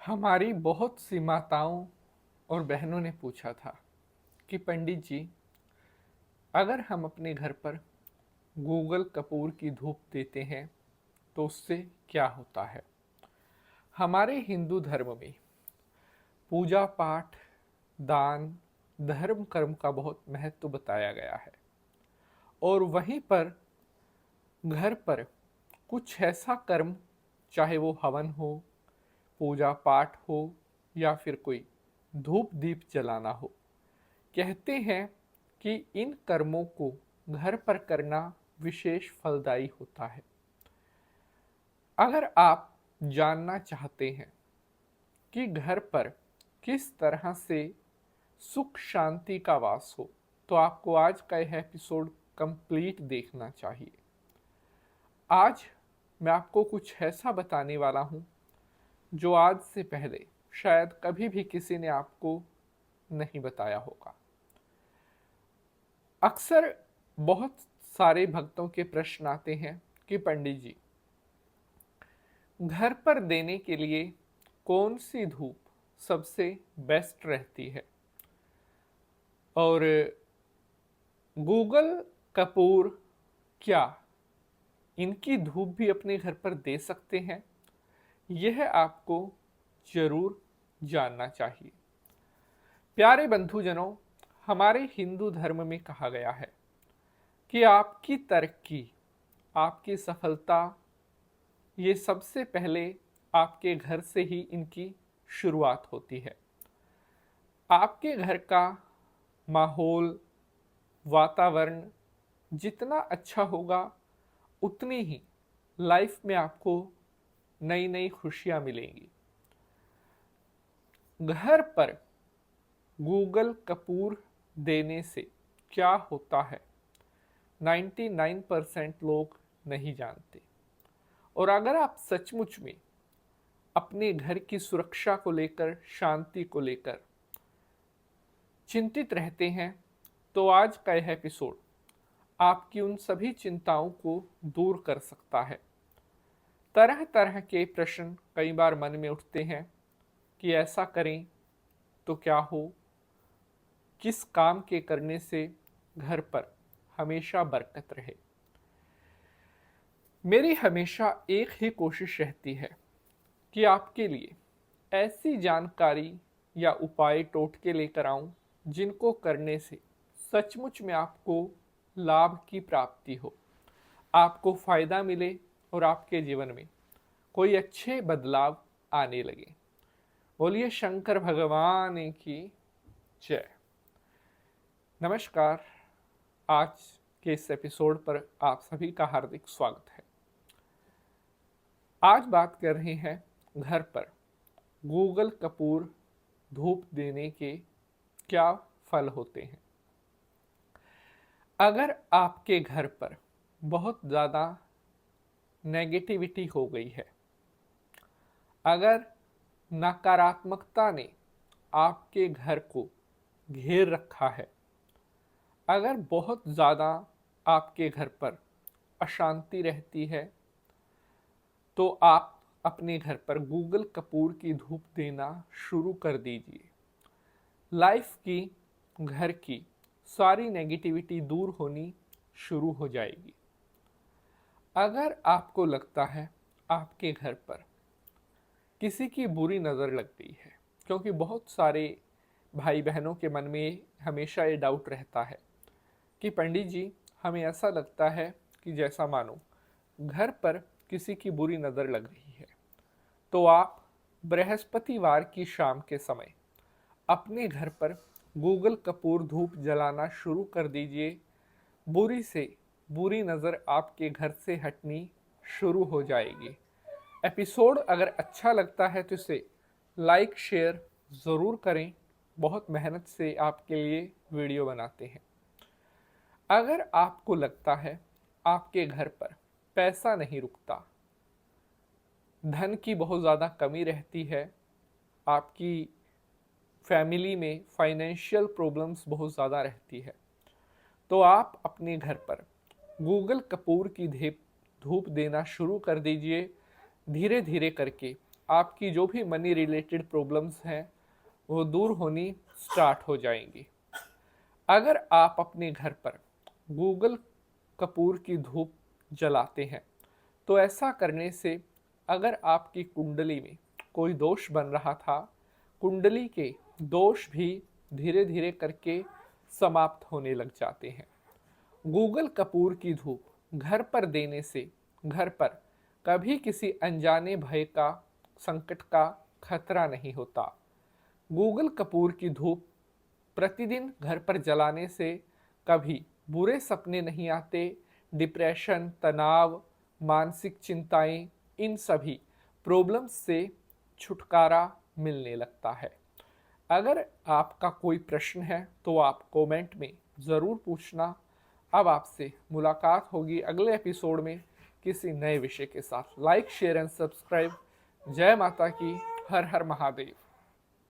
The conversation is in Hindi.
हमारी बहुत सी माताओं और बहनों ने पूछा था कि पंडित जी, अगर हम अपने घर पर गूगल कपूर की धूप देते हैं तो उससे क्या होता है। हमारे हिंदू धर्म में पूजा पाठ, दान, धर्म कर्म का बहुत महत्व बताया गया है। और वहीं पर घर पर कुछ ऐसा कर्म, चाहे वो हवन हो, पूजा पाठ हो या फिर कोई धूप दीप जलाना हो, कहते हैं कि इन कर्मों को घर पर करना विशेष फलदायी होता है। अगर आप जानना चाहते हैं कि घर पर किस तरह से सुख शांति का वास हो, तो आपको आज का यह एपिसोड कंप्लीट देखना चाहिए। आज मैं आपको कुछ ऐसा बताने वाला हूँ जो आज से पहले शायद कभी भी किसी ने आपको नहीं बताया होगा। अक्सर बहुत सारे भक्तों के प्रश्न आते हैं कि पंडित जी, घर पर देने के लिए कौन सी धूप सबसे बेस्ट रहती है, और गूगल कपूर, क्या इनकी धूप भी अपने घर पर दे सकते हैं? यह आपको जरूर जानना चाहिए। प्यारे बंधुजनों, हमारे हिंदू धर्म में कहा गया है कि आपकी तरक्की, आपकी सफलता, ये सबसे पहले आपके घर से ही इनकी शुरुआत होती है। आपके घर का माहौल, वातावरण जितना अच्छा होगा, उतनी ही लाइफ में आपको नई नई खुशियां मिलेंगी। घर पर गूगल कपूर देने से क्या होता है, 99% लोग नहीं जानते। और अगर आप सचमुच में अपने घर की सुरक्षा को लेकर, शांति को लेकर चिंतित रहते हैं, तो आज का यह एपिसोड आपकी उन सभी चिंताओं को दूर कर सकता है। तरह तरह के प्रश्न कई बार मन में उठते हैं कि ऐसा करें तो क्या हो, किस काम के करने से घर पर हमेशा बरकत रहे। मेरी हमेशा एक ही कोशिश रहती है कि आपके लिए ऐसी जानकारी या उपाय टोटके लेकर आऊं जिनको करने से सचमुच में आपको लाभ की प्राप्ति हो, आपको फायदा मिले और आपके जीवन में कोई अच्छे बदलाव आने लगे। बोलिए शंकर भगवान की जय। नमस्कार। आज के इस एपिसोड पर आप सभी का हार्दिक स्वागत है। आज बात कर रहे हैं घर पर गूगल कपूर धूप देने के क्या फल होते हैं। अगर आपके घर पर बहुत ज़्यादा नेगेटिविटी हो गई है, अगर नकारात्मकता ने आपके घर को घेर रखा है, अगर बहुत ज़्यादा आपके घर पर अशांति रहती है, तो आप अपने घर पर गूगल कपूर की धूप देना शुरू कर दीजिए। लाइफ की, घर की सारी नेगेटिविटी दूर होनी शुरू हो जाएगी। अगर आपको लगता है आपके घर पर किसी की बुरी नज़र लग गई है, क्योंकि बहुत सारे भाई बहनों के मन में हमेशा ये डाउट रहता है कि पंडित जी, हमें ऐसा लगता है कि जैसा मानो घर पर किसी की बुरी नज़र लग रही है, तो आप बृहस्पतिवार की शाम के समय अपने घर पर गूगल कपूर धूप जलाना शुरू कर दीजिए। बुरी से बुरी नज़र आपके घर से हटनी शुरू हो जाएगी। एपिसोड अगर अच्छा लगता है तो इसे लाइक शेयर ज़रूर करें। बहुत मेहनत से आपके लिए वीडियो बनाते हैं। अगर आपको लगता है आपके घर पर पैसा नहीं रुकता, धन की बहुत ज़्यादा कमी रहती है, आपकी फैमिली में फाइनेंशियल प्रॉब्लम्स बहुत ज़्यादा रहती है, तो आप अपने घर पर गूगल कपूर की धूप देना शुरू कर दीजिए। धीरे धीरे करके आपकी जो भी मनी रिलेटेड प्रॉब्लम्स हैं वो दूर होनी स्टार्ट हो जाएंगी। अगर आप अपने घर पर गूगल कपूर की धूप जलाते हैं तो ऐसा करने से अगर आपकी कुंडली में कोई दोष बन रहा था, कुंडली के दोष भी धीरे धीरे करके समाप्त होने लग जाते हैं। गूगल कपूर की धूप घर पर देने से घर पर कभी किसी अनजाने भय का, संकट का खतरा नहीं होता। गूगल कपूर की धूप प्रतिदिन घर पर जलाने से कभी बुरे सपने नहीं आते, डिप्रेशन, तनाव, मानसिक चिंताएं, इन सभी प्रॉब्लम्स से छुटकारा मिलने लगता है। अगर आपका कोई प्रश्न है तो आप कमेंट में ज़रूर पूछना। अब आपसे मुलाकात होगी अगले एपिसोड में किसी नए विषय के साथ। Like, share and subscribe. जय माता की। हर हर महादेव।